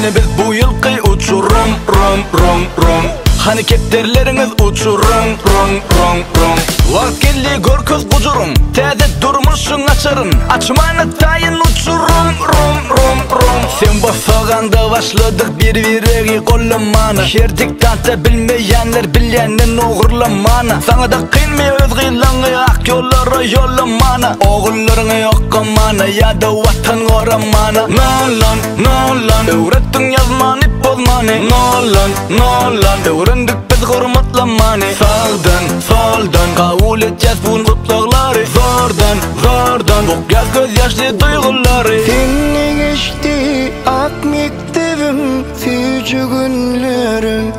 Seni biz bu yılqı uçurum rum. Hani kepterleriniz uçurum rum. Vakilli görköz kucurum, teze durmuşsun açarın. Açmayna tayın uçurum rum. Sen basaganda başladık bir kollamana. Şerdik tante bilmeyenler bilenin oğurlamana. Sana da kıyınmıyor öz gıylanı ak yollara yollamana. Oğullarına yok amana ya da vatan oramana. Nolan öğrettin yazmanı bozmanı. Nolan öğrendik biz hurmatlamanı. Sağdan soldan kabul edeceğiz bu mutlulukları. Zordan bu göz yaşlı duyguları. Seni geçti ak mektebim, süyücü günlerim,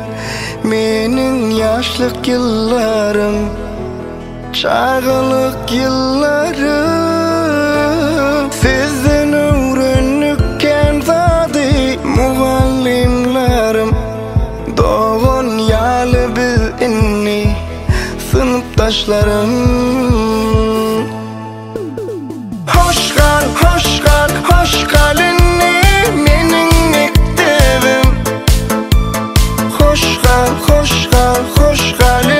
menin yaşlık yıllarım, çağılık yıllarım. Sizden öğrenirken zadi muallimlerim, doğun yalı biz inni sınıftaşlarım. Hoş geldin menin mektebim. Hoş geldin